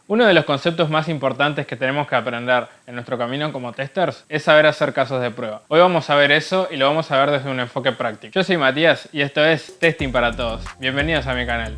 Uno de los conceptos más importantes que tenemos que aprender en nuestro camino como testers es saber hacer casos de prueba. Hoy vamos a ver eso y lo vamos a ver desde un enfoque práctico. Yo soy Matías y esto es Testing para Todos. Bienvenidos a mi canal.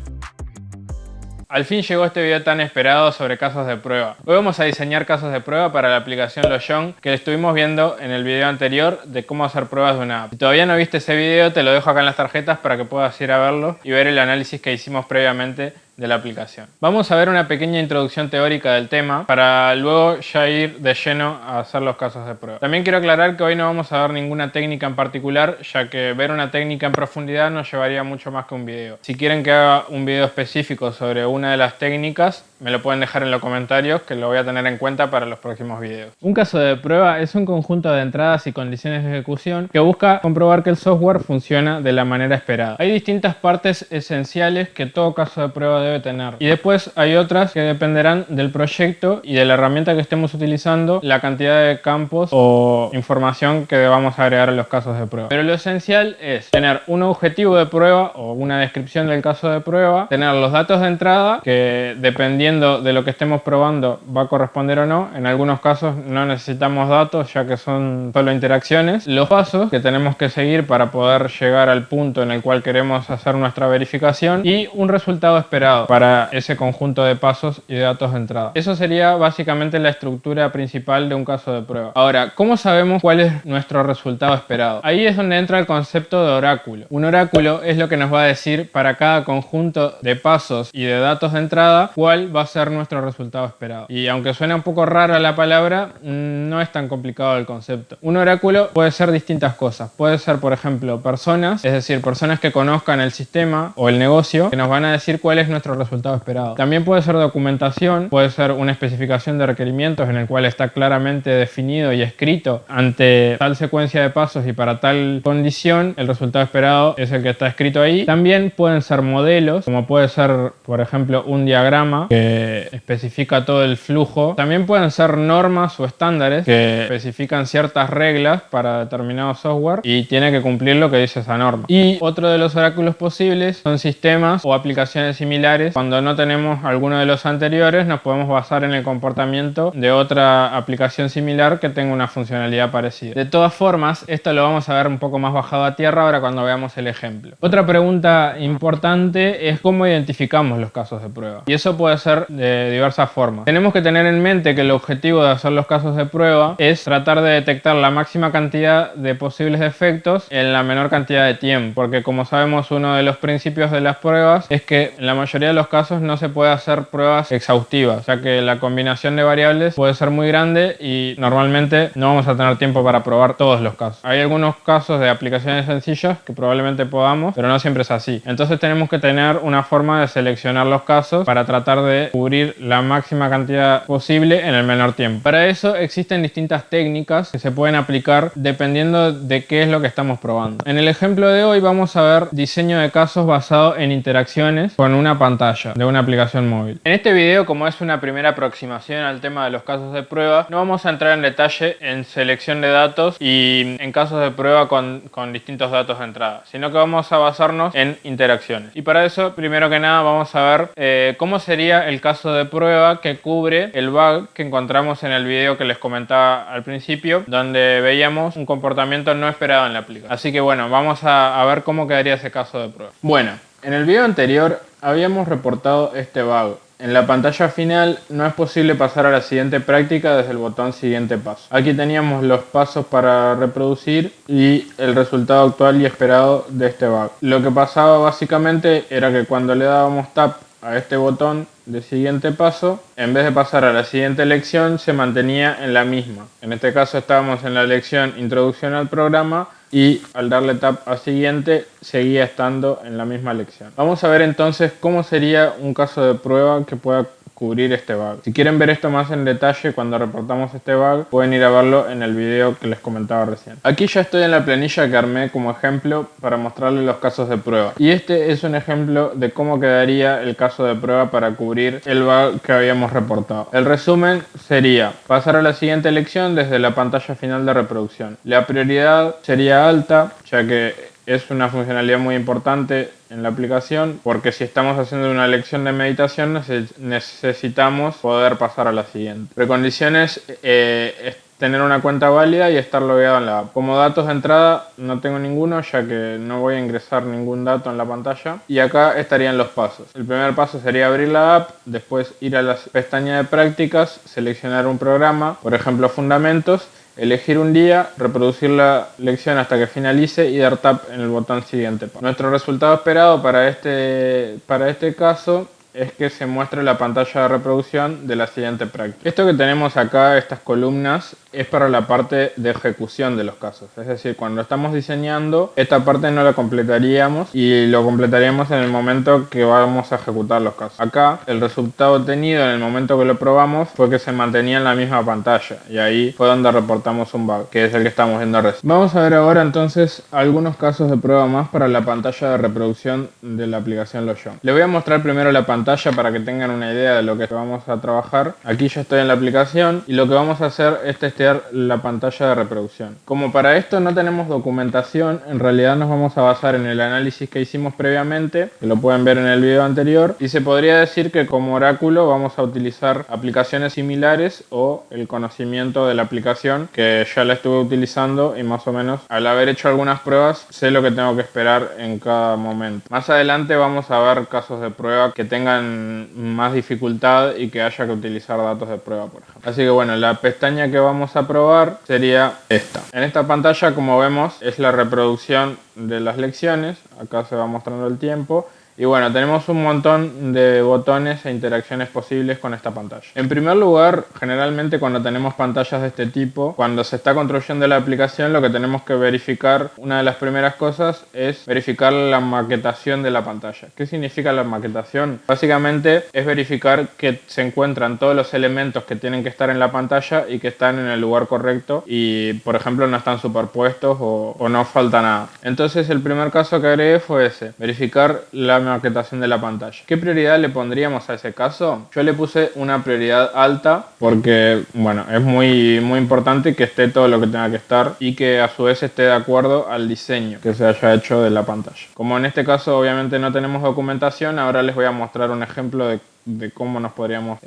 Al fin llegó este video tan esperado sobre casos de prueba. Hoy vamos a diseñar casos de prueba para la aplicación Loyon que estuvimos viendo en el video anterior de cómo hacer pruebas de una app. Si todavía no viste ese video, te lo dejo acá en las tarjetas para que puedas ir a verlo y ver el análisis que hicimos previamente de la aplicación. Vamos a ver una pequeña introducción teórica del tema para luego ya ir de lleno a hacer los casos de prueba. También quiero aclarar que hoy no vamos a ver ninguna técnica en particular, ya que ver una técnica en profundidad nos llevaría mucho más que un video. Si quieren que haga un video específico sobre una de las técnicas, me lo pueden dejar en los comentarios, que lo voy a tener en cuenta para los próximos videos. Un caso de prueba es un conjunto de entradas y condiciones de ejecución que busca comprobar que el software funciona de la manera esperada. Hay distintas partes esenciales que todo caso de prueba debe tener, y después hay otras que dependerán del proyecto y de la herramienta que estemos utilizando, la cantidad de campos o información que debamos agregar a los casos de prueba. Pero lo esencial es tener un objetivo de prueba o una descripción del caso de prueba, tener los datos de entrada que dependiendo de lo que estemos probando va a corresponder o no. En algunos casos no necesitamos datos, ya que son solo interacciones. Los pasos que tenemos que seguir para poder llegar al punto en el cual queremos hacer nuestra verificación y un resultado esperado para ese conjunto de pasos y de datos de entrada. Eso sería básicamente la estructura principal de un caso de prueba. Ahora, ¿cómo sabemos cuál es nuestro resultado esperado? Ahí es donde entra el concepto de oráculo. Un oráculo es lo que nos va a decir para cada conjunto de pasos y de datos de entrada cuál va a ser nuestro resultado esperado. Y aunque suena un poco rara la palabra, no es tan complicado el concepto. Un oráculo puede ser distintas cosas. Puede ser, por ejemplo, personas, es decir, personas que conozcan el sistema o el negocio, que nos van a decir cuál es nuestro resultado esperado. También puede ser documentación, puede ser una especificación de requerimientos en el cual está claramente definido y escrito ante tal secuencia de pasos y para tal condición, el resultado esperado es el que está escrito ahí. También pueden ser modelos, como puede ser, por ejemplo, un diagrama que especifica todo el flujo. También pueden ser normas o estándares que especifican ciertas reglas para determinado software y tiene que cumplir lo que dice esa norma. Y otro de los oráculos posibles son sistemas o aplicaciones similares. Cuando no tenemos alguno de los anteriores, nos podemos basar en el comportamiento de otra aplicación similar que tenga una funcionalidad parecida. De todas formas, esto lo vamos a ver un poco más bajado a tierra ahora cuando veamos el ejemplo. Otra pregunta importante es cómo identificamos los casos de prueba. Y eso puede ser de diversas formas. Tenemos que tener en mente que el objetivo de hacer los casos de prueba es tratar de detectar la máxima cantidad de posibles defectos en la menor cantidad de tiempo, porque como sabemos, uno de los principios de las pruebas es que en la mayoría de los casos no se puede hacer pruebas exhaustivas, ya que la combinación de variables puede ser muy grande y normalmente no vamos a tener tiempo para probar todos los casos. Hay algunos casos de aplicaciones sencillas que probablemente podamos, pero no siempre es así. Entonces tenemos que tener una forma de seleccionar los casos para tratar de cubrir la máxima cantidad posible en el menor tiempo. Para eso existen distintas técnicas que se pueden aplicar dependiendo de qué es lo que estamos probando. En el ejemplo de hoy vamos a ver diseño de casos basado en interacciones con una pantalla de una aplicación móvil. En este video, como es una primera aproximación al tema de los casos de prueba, no vamos a entrar en detalle en selección de datos y en casos de prueba con distintos datos de entrada, sino que vamos a basarnos en interacciones. Y para eso, primero que nada, vamos a ver cómo sería el caso de prueba que cubre el bug que encontramos en el video que les comentaba al principio, donde veíamos un comportamiento no esperado en la aplicación. Así que bueno, vamos a ver cómo quedaría ese caso de prueba. Bueno, en el video anterior habíamos reportado este bug. En la pantalla final no es posible pasar a la siguiente práctica desde el botón siguiente paso. Aquí teníamos los pasos para reproducir y el resultado actual y esperado de este bug. Lo que pasaba básicamente era que cuando le dábamos tap a este botón de siguiente paso, en vez de pasar a la siguiente lección, se mantenía en la misma. En este caso estábamos en la lección introducción al programa y al darle tap a siguiente seguía estando en la misma lección. Vamos a ver entonces cómo sería un caso de prueba que pueda cubrir este bug. Si quieren ver esto más en detalle cuando reportamos este bug, pueden ir a verlo en el video que les comentaba recién. Aquí ya estoy en la planilla que armé como ejemplo para mostrarles los casos de prueba. Y este es un ejemplo de cómo quedaría el caso de prueba para cubrir el bug que habíamos reportado. El resumen sería pasar a la siguiente lección desde la pantalla final de reproducción. La prioridad sería alta, ya que es una funcionalidad muy importante en la aplicación porque si estamos haciendo una lección de meditación necesitamos poder pasar a la siguiente. Precondiciones es tener una cuenta válida y estar logueado en la app. Como datos de entrada no tengo ninguno ya que no voy a ingresar ningún dato en la pantalla y acá estarían los pasos. El primer paso sería abrir la app, después ir a la pestaña de prácticas, seleccionar un programa, por ejemplo Fundamentos, elegir un día, reproducir la lección hasta que finalice y dar tap en el botón siguiente. Nuestro resultado esperado para este caso es que se muestre la pantalla de reproducción de la siguiente práctica. Esto que tenemos acá, estas columnas, es para la parte de ejecución de los casos. Es decir, cuando estamos diseñando, esta parte no la completaríamos y lo completaríamos en el momento que vamos a ejecutar los casos. Acá, el resultado obtenido en el momento que lo probamos fue que se mantenía en la misma pantalla y ahí fue donde reportamos un bug, que es el que estamos viendo recién. Vamos a ver ahora entonces algunos casos de prueba más para la pantalla de reproducción de la aplicación Loyon. Les voy a mostrar primero la pantalla para que tengan una idea de lo que vamos a trabajar. Aquí ya estoy en la aplicación y lo que vamos a hacer es testear la pantalla de reproducción. Como para esto no tenemos documentación, en realidad nos vamos a basar en el análisis que hicimos previamente, que lo pueden ver en el video anterior, y se podría decir que como oráculo vamos a utilizar aplicaciones similares o el conocimiento de la aplicación que ya la estuve utilizando y más o menos al haber hecho algunas pruebas sé lo que tengo que esperar en cada momento. Más adelante vamos a ver casos de prueba que tengan más dificultad y que haya que utilizar datos de prueba, por ejemplo. Así que bueno, la pestaña que vamos a probar sería esta. En esta pantalla, como vemos, es la reproducción de las lecciones. Acá se va mostrando el tiempo. Y bueno, tenemos un montón de botones e interacciones posibles con esta pantalla. En primer lugar, generalmente cuando tenemos pantallas de este tipo, cuando se está construyendo la aplicación, lo que tenemos que verificar, una de las primeras cosas es verificar la maquetación de la pantalla. ¿Qué significa la maquetación? Básicamente es verificar que se encuentran todos los elementos que tienen que estar en la pantalla y que están en el lugar correcto y, por ejemplo, no están superpuestos o no falta nada. Entonces, el primer caso que agregué fue ese, verificar la maquetación de la pantalla. ¿Qué prioridad le pondríamos a ese caso? Yo le puse una prioridad alta porque, bueno, es muy importante que esté todo lo que tenga que estar y que a su vez esté de acuerdo al diseño que se haya hecho de la pantalla. Como en este caso obviamente no tenemos documentación, ahora les voy a mostrar un ejemplo de cómo nos podríamos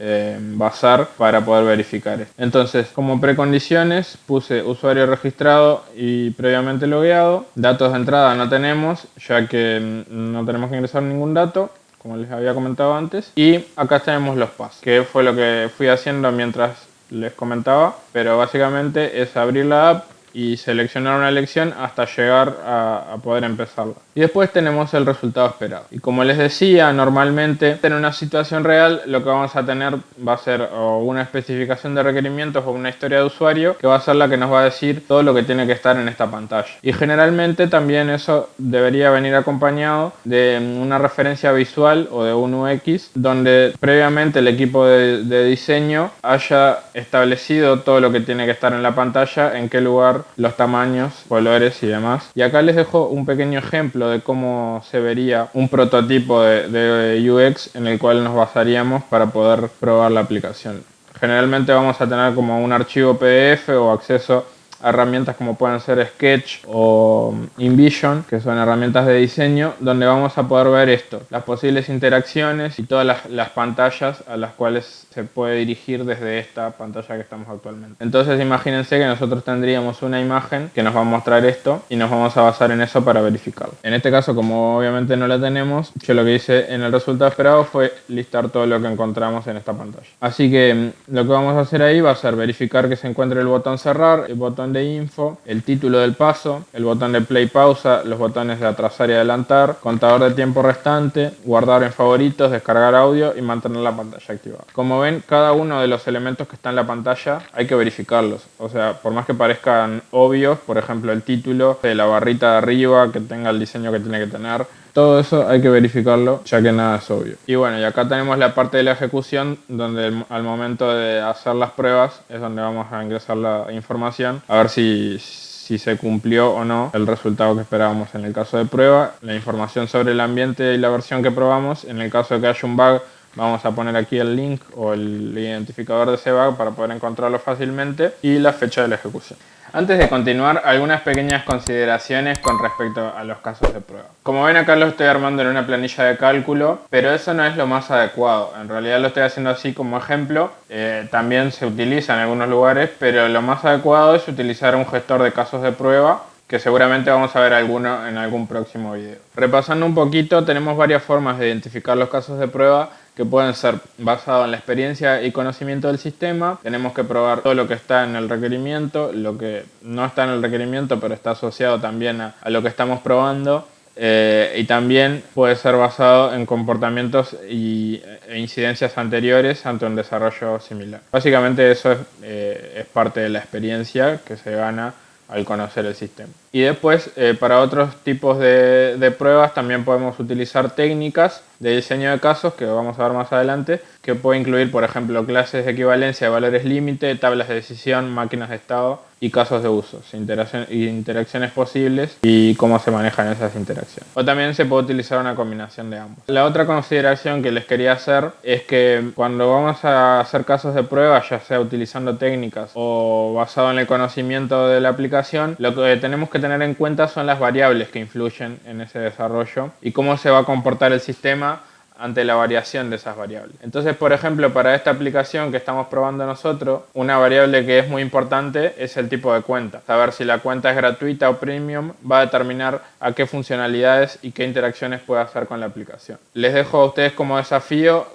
basar para poder verificar esto. Entonces, como precondiciones puse usuario registrado y previamente logueado. Datos de entrada no tenemos, ya que no tenemos que ingresar ningún dato, como les había comentado antes. Y acá tenemos los pasos, que fue lo que fui haciendo mientras les comentaba, pero básicamente es abrir la app y seleccionar una lección hasta llegar a poder empezarla. Y después tenemos el resultado esperado. Y como les decía, normalmente en una situación real lo que vamos a tener va a ser o una especificación de requerimientos o una historia de usuario que va a ser la que nos va a decir todo lo que tiene que estar en esta pantalla. Y generalmente también eso debería venir acompañado de una referencia visual o de un UX donde previamente el equipo de diseño haya establecido todo lo que tiene que estar en la pantalla, en qué lugar, los tamaños, colores y demás. Y acá les dejo un pequeño ejemplo de cómo se vería un prototipo de UX en el cual nos basaríamos para poder probar la aplicación. Generalmente vamos a tener como un archivo PDF o acceso a herramientas como pueden ser Sketch o InVision, que son herramientas de diseño, donde vamos a poder ver esto, las posibles interacciones y todas las pantallas a las cuales se puede dirigir desde esta pantalla que estamos actualmente. Entonces imagínense que nosotros tendríamos una imagen que nos va a mostrar esto y nos vamos a basar en eso para verificarlo. En este caso, como obviamente no la tenemos, yo lo que hice en el resultado esperado fue listar todo lo que encontramos en esta pantalla. Así que lo que vamos a hacer ahí va a ser verificar que se encuentre el botón cerrar, el botón de info, el título del paso, el botón de play pausa, los botones de atrasar y adelantar, contador de tiempo restante, guardar en favoritos, descargar audio y mantener la pantalla activada. Como ven, cada uno de los elementos que está en la pantalla hay que verificarlos. O sea, por más que parezcan obvios, por ejemplo el título, la barrita de arriba, que tenga el diseño que tiene que tener, todo eso hay que verificarlo, ya que nada es obvio. Y bueno, y acá tenemos la parte de la ejecución, donde al momento de hacer las pruebas es donde vamos a ingresar la información, a ver si se cumplió o no el resultado que esperábamos en el caso de prueba, la información sobre el ambiente y la versión que probamos. En el caso de que haya un bug, Vamos a poner aquí el link o el identificador de ese bug para poder encontrarlo fácilmente y la fecha de la ejecución. Antes de continuar, algunas pequeñas consideraciones con respecto a los casos de prueba. Como ven, acá lo estoy armando en una planilla de cálculo, pero eso no es lo más adecuado. En realidad lo estoy haciendo así como ejemplo. También se utiliza en algunos lugares, pero lo más adecuado es utilizar un gestor de casos de prueba, que seguramente vamos a ver alguno en algún próximo video. Repasando un poquito, tenemos varias formas de identificar los casos de prueba que pueden ser basados en la experiencia y conocimiento del sistema. Tenemos que probar todo lo que está en el requerimiento, lo que no está en el requerimiento pero está asociado también a lo que estamos probando. Y también puede ser basado en comportamientos e incidencias anteriores ante un desarrollo similar. Básicamente eso es parte de la experiencia que se gana al conocer el sistema. Y después, para otros tipos de pruebas también podemos utilizar técnicas de diseño de casos, que vamos a ver más adelante, que puede incluir, por ejemplo, clases de equivalencia de valores límite, tablas de decisión, máquinas de estado y casos de uso, interacciones posibles y cómo se manejan esas interacciones. O también se puede utilizar una combinación de ambos. La otra consideración que les quería hacer es que cuando vamos a hacer casos de prueba, ya sea utilizando técnicas o basado en el conocimiento de la aplicación, lo que tenemos que tener en cuenta son las variables que influyen en ese desarrollo y cómo se va a comportar el sistema ante la variación de esas variables. Entonces, por ejemplo, para esta aplicación que estamos probando nosotros, una variable que es muy importante es el tipo de cuenta. Saber si la cuenta es gratuita o premium va a determinar a qué funcionalidades y qué interacciones puede hacer con la aplicación. Les dejo a ustedes como desafío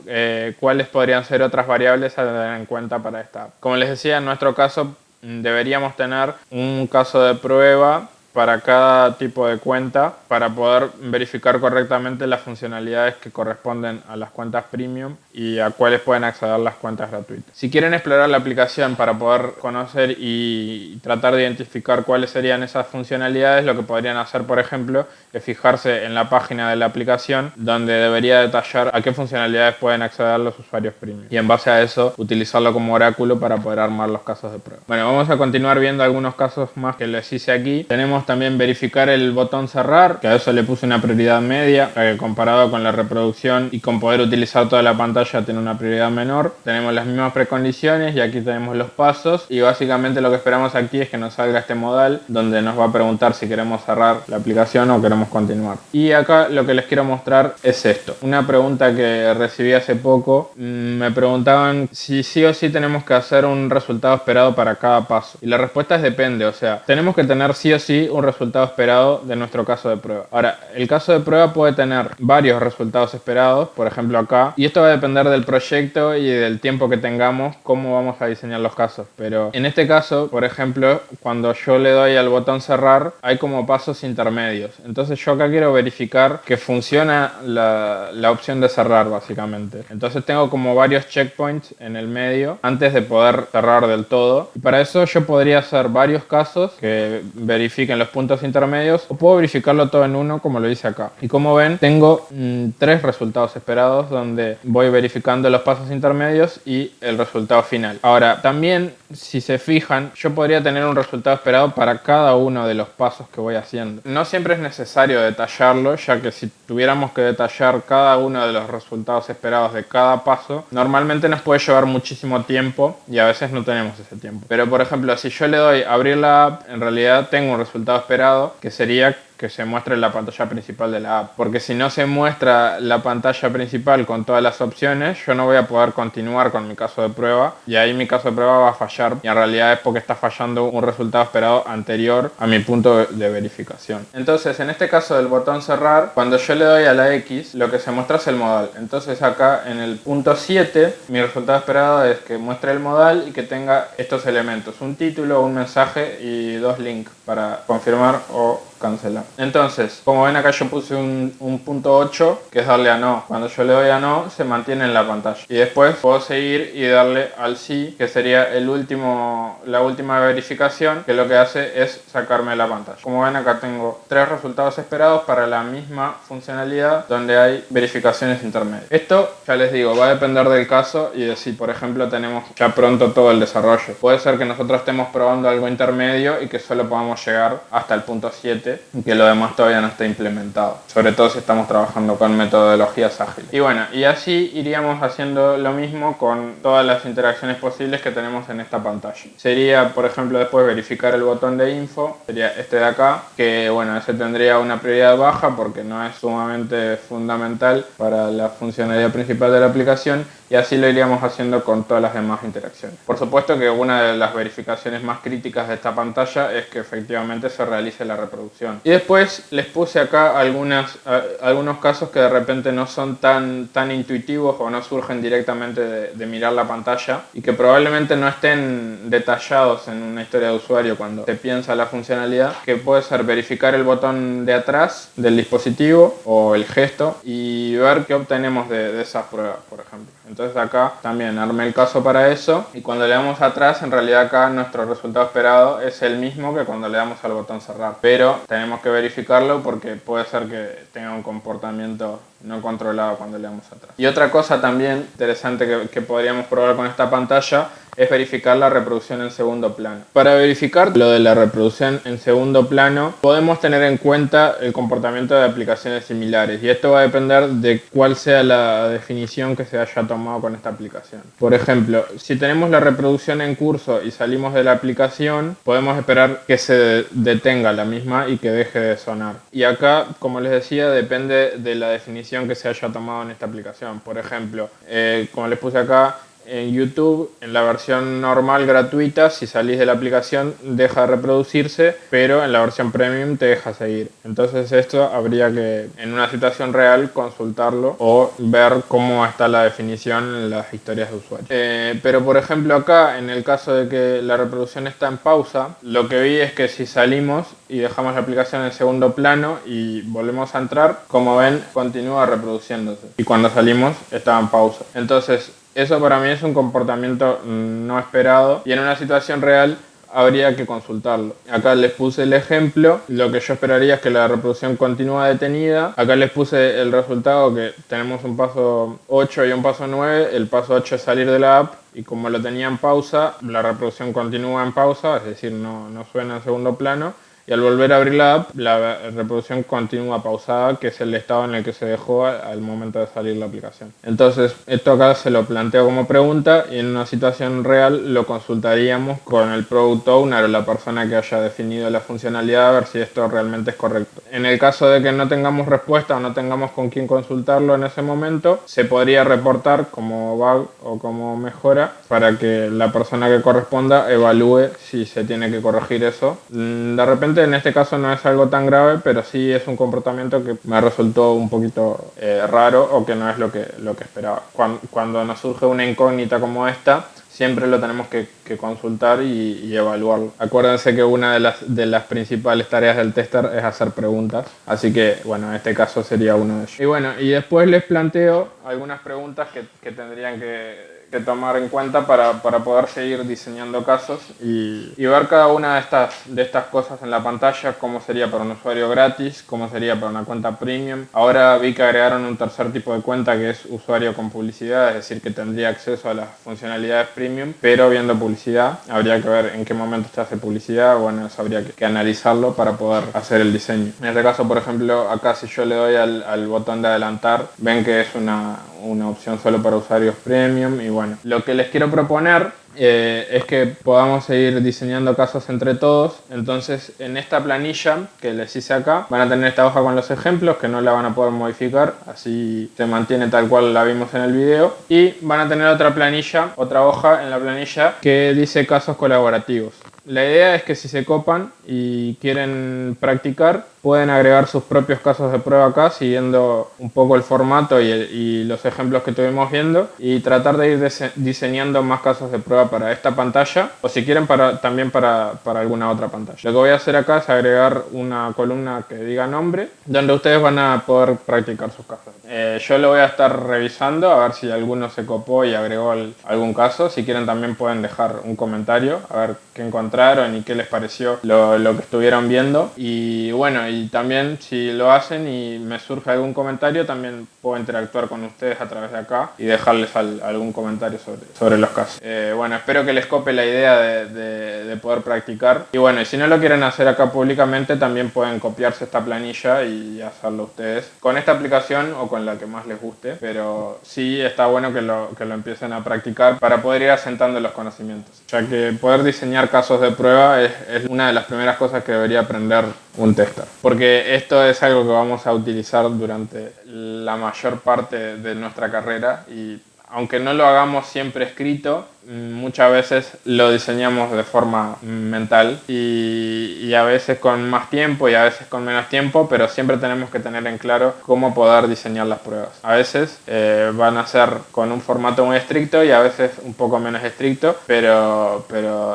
cuáles podrían ser otras variables a tener en cuenta para esta app. Como les decía, en nuestro caso deberíamos tener un caso de prueba para cada tipo de cuenta para poder verificar correctamente las funcionalidades que corresponden a las cuentas premium y a cuáles pueden acceder las cuentas gratuitas. Si quieren explorar la aplicación para poder conocer y tratar de identificar cuáles serían esas funcionalidades, lo que podrían hacer, por ejemplo, es fijarse en la página de la aplicación donde debería detallar a qué funcionalidades pueden acceder los usuarios premium y en base a eso utilizarlo como oráculo para poder armar los casos de prueba. Bueno, vamos a continuar viendo algunos casos más que les hice aquí. Tenemos también verificar el botón cerrar, que a eso le puse una prioridad media, que comparado con la reproducción y con poder utilizar toda la pantalla tiene una prioridad menor. Tenemos las mismas precondiciones y aquí tenemos los pasos y básicamente lo que esperamos aquí es que nos salga este modal donde nos va a preguntar si queremos cerrar la aplicación o queremos continuar. Y acá lo que les quiero mostrar es esto. Una pregunta que recibí hace poco, me preguntaban si sí o sí tenemos que hacer un resultado esperado para cada paso. Y la respuesta es depende, o sea, tenemos que tener sí o sí un resultado esperado de nuestro caso de prueba. Ahora, el caso de prueba puede tener varios resultados esperados, por ejemplo acá, y esto va a depender del proyecto y del tiempo que tengamos, cómo vamos a diseñar los casos. Pero en este caso, por ejemplo, cuando yo le doy al botón cerrar, hay como pasos intermedios. Entonces yo acá quiero verificar que funciona la opción de cerrar, básicamente. Entonces tengo como varios checkpoints en el medio antes de poder cerrar del todo. Y para eso yo podría hacer varios casos que verifiquen los puntos intermedios o puedo verificarlo todo en uno como lo hice acá. Y como ven, tengo 3 resultados esperados donde voy verificando los pasos intermedios y el resultado final. Ahora, también si se fijan, yo podría tener un resultado esperado para cada uno de los pasos que voy haciendo. No siempre es necesario detallarlo, ya que si tuviéramos que detallar cada uno de los resultados esperados de cada paso, normalmente nos puede llevar muchísimo tiempo y a veces no tenemos ese tiempo. Pero por ejemplo, si yo le doy a abrir la app, en realidad tengo un resultado esperado que sería que se muestre la pantalla principal de la app, porque si no se muestra la pantalla principal con todas las opciones, yo no voy a poder continuar con mi caso de prueba y ahí mi caso de prueba va a fallar y en realidad es porque está fallando un resultado esperado anterior a mi punto de verificación. Entonces, en este caso del botón cerrar, cuando yo le doy a la X, lo que se muestra es el modal. Entonces acá en el punto 7, mi resultado esperado es que muestre el modal y que tenga estos elementos, un título, un mensaje y 2 links para confirmar o cancelar. Entonces, como ven acá yo puse un punto 8 que es darle a no. Cuando yo le doy a no se mantiene en la pantalla y después puedo seguir y darle al sí, que sería la última verificación, que lo que hace es sacarme de la pantalla. Como ven acá tengo 3 resultados esperados para la misma funcionalidad donde hay verificaciones intermedias. Esto ya les digo, va a depender del caso y de si por ejemplo tenemos ya pronto todo el desarrollo. Puede ser que nosotros estemos probando algo intermedio y que solo podamos llegar hasta el punto 7 existe y que lo demás todavía no está implementado, sobre todo si estamos trabajando con metodologías ágiles. Y bueno, y así iríamos haciendo lo mismo con todas las interacciones posibles que tenemos en esta pantalla. Sería, por ejemplo, después verificar el botón de info, sería este de acá, que bueno, ese tendría una prioridad baja porque no es sumamente fundamental para la funcionalidad principal de la aplicación, y así lo iríamos haciendo con todas las demás interacciones. Por supuesto que una de las verificaciones más críticas de esta pantalla es que efectivamente se realice la reproducción. Y después les puse acá algunos casos que de repente no son tan intuitivos o no surgen directamente de mirar la pantalla y que probablemente no estén detallados en una historia de usuario cuando se piensa la funcionalidad, que puede ser verificar el botón de atrás del dispositivo o el gesto y ver qué obtenemos de esas pruebas, por ejemplo. Entonces acá también armé el caso para eso, y cuando le damos atrás, en realidad acá nuestro resultado esperado es el mismo que cuando le damos al botón cerrar, pero tenemos que verificarlo porque puede ser que tenga un comportamiento no controlado cuando le damos atrás. Y otra cosa también interesante que podríamos probar con esta pantalla es verificar la reproducción en segundo plano. Para verificar lo de la reproducción en segundo plano, podemos tener en cuenta el comportamiento de aplicaciones similares, y esto va a depender de cuál sea la definición que se haya tomado con esta aplicación. Por ejemplo, si tenemos la reproducción en curso y salimos de la aplicación, podemos esperar que se detenga la misma y que deje de sonar. Y acá, como les decía, depende de la definición que se haya tomado en esta aplicación. Por ejemplo, como les puse acá, en YouTube, en la versión normal gratuita, si salís de la aplicación deja de reproducirse, pero en la versión premium te deja seguir. Entonces esto habría que, en una situación real, consultarlo o ver cómo está la definición en las historias de usuario. Pero por ejemplo acá, en el caso de que la reproducción está en pausa, lo que vi es que si salimos y dejamos la aplicación en segundo plano y volvemos a entrar, como ven, continúa reproduciéndose. Y cuando salimos estaba en pausa. Entonces, eso para mí es un comportamiento no esperado, y en una situación real habría que consultarlo. Acá les puse el ejemplo, lo que yo esperaría es que la reproducción continúa detenida. Acá les puse el resultado, que tenemos un paso 8 y un paso 9. El paso 8 es salir de la app, y como lo tenía en pausa, la reproducción continúa en pausa, es decir, no suena en segundo plano. Y al volver a abrir la app, la reproducción continúa pausada, que es el estado en el que se dejó al momento de salir la aplicación. Entonces, esto acá se lo planteo como pregunta, y en una situación real lo consultaríamos con el Product Owner o la persona que haya definido la funcionalidad, a ver si esto realmente es correcto. En el caso de que no tengamos respuesta o no tengamos con quién consultarlo en ese momento, se podría reportar como bug o como mejora para que la persona que corresponda evalúe si se tiene que corregir eso. De repente, en este caso no es algo tan grave, pero sí es un comportamiento que me resultó un poquito raro, o que no es lo que esperaba. Cuando nos surge una incógnita como esta, siempre lo tenemos que consultar y evaluarlo. Acuérdense que una de las principales tareas del tester es hacer preguntas, así que bueno, en este caso sería uno de ellos. Y bueno, y después les planteo algunas preguntas que tendrían que tomar en cuenta para poder seguir diseñando casos y ver cada una de estas cosas en la pantalla, cómo sería para un usuario gratis, cómo sería para una cuenta premium. Ahora vi que agregaron un tercer tipo de cuenta, que es usuario con publicidad, es decir, que tendría acceso a las funcionalidades premium, pero viendo publicidad. Habría que ver en qué momento se hace publicidad, bueno, eso habría que analizarlo para poder hacer el diseño. En este caso, por ejemplo, acá si yo le doy al botón de adelantar, ven que es una opción solo para usuarios premium. Y bueno, lo que les quiero proponer es que podamos seguir diseñando casos entre todos. Entonces, en esta planilla que les hice acá, van a tener esta hoja con los ejemplos, que no la van a poder modificar, así se mantiene tal cual la vimos en el video. Y van a tener otra hoja en la planilla que dice casos colaborativos. La idea es que si se copan y quieren practicar, pueden agregar sus propios casos de prueba acá, siguiendo un poco el formato y los ejemplos que estuvimos viendo, y tratar de ir diseñando más casos de prueba para esta pantalla, o si quieren también para alguna otra pantalla. Lo que voy a hacer acá es agregar una columna que diga nombre, donde ustedes van a poder practicar sus casos. Yo lo voy a estar revisando a ver si alguno se copó y agregó algún caso. Si quieren también pueden dejar un comentario a ver qué encontraron y qué les pareció lo que estuvieron viendo. Y bueno, y también si lo hacen y me surge algún comentario, también puedo interactuar con ustedes a través de acá y dejarles algún comentario sobre los casos. Bueno, espero que les cope la idea de poder practicar. Y bueno, y si no lo quieren hacer acá públicamente, también pueden copiarse esta planilla y hacerlo ustedes con esta aplicación o con la que más les guste. Pero sí está bueno que lo empiecen a practicar para poder ir asentando los conocimientos, ya que poder diseñar casos de prueba es una de las primeras cosas que debería aprender un tester, porque esto es algo que vamos a utilizar durante la mayor parte de nuestra carrera y aunque no lo hagamos siempre escrito, muchas veces lo diseñamos de forma mental y a veces con más tiempo y a veces con menos tiempo, pero siempre tenemos que tener en claro cómo poder diseñar las pruebas. A veces van a ser con un formato muy estricto y a veces un poco menos estricto, pero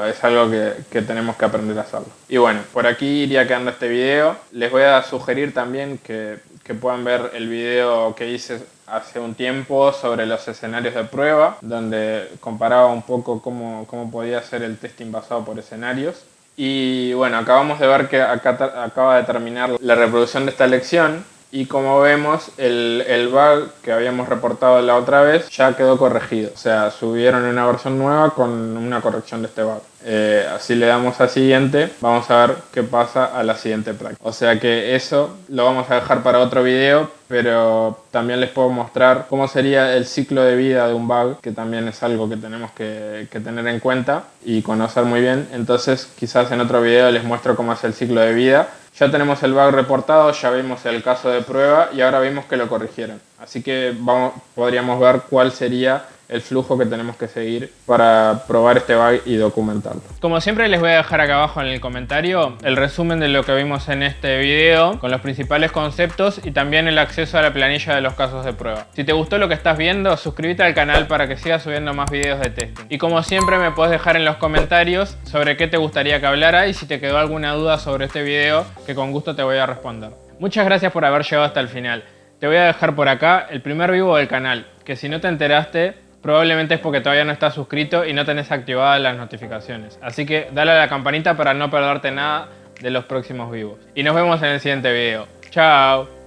es algo que tenemos que aprender a hacerlo. Y bueno, por aquí iría quedando este video. Les voy a sugerir también que puedan ver el video que hice hace un tiempo sobre los escenarios de prueba, donde comparaba un poco cómo podía ser el testing basado por escenarios. Y bueno, acabamos de ver que acaba de terminar la reproducción de esta lección y como vemos el bug que habíamos reportado la otra vez ya quedó corregido. O sea, subieron una versión nueva con una corrección de este bug. Así le damos a siguiente, vamos a ver qué pasa a la siguiente práctica. O sea que eso lo vamos a dejar para otro video, pero también les puedo mostrar cómo sería el ciclo de vida de un bug, que también es algo que tenemos que tener en cuenta y conocer muy bien. Entonces quizás en otro video les muestro cómo es el ciclo de vida. Ya tenemos el bug reportado, ya vimos el caso de prueba y ahora vimos que lo corrigieron. Así que podríamos ver cuál sería el flujo que tenemos que seguir para probar este bug y documentarlo. Como siempre les voy a dejar acá abajo en el comentario el resumen de lo que vimos en este video con los principales conceptos y también el acceso a la planilla de los casos de prueba. Si te gustó lo que estás viendo, suscríbete al canal para que sigas subiendo más videos de testing. Y como siempre me puedes dejar en los comentarios sobre qué te gustaría que hablara y si te quedó alguna duda sobre este video, que con gusto te voy a responder. Muchas gracias por haber llegado hasta el final. Te voy a dejar por acá el primer vivo del canal, que si no te enteraste, probablemente es porque todavía no estás suscrito y no tenés activadas las notificaciones. Así que dale a la campanita para no perderte nada de los próximos vivos. Y nos vemos en el siguiente video. ¡Chao!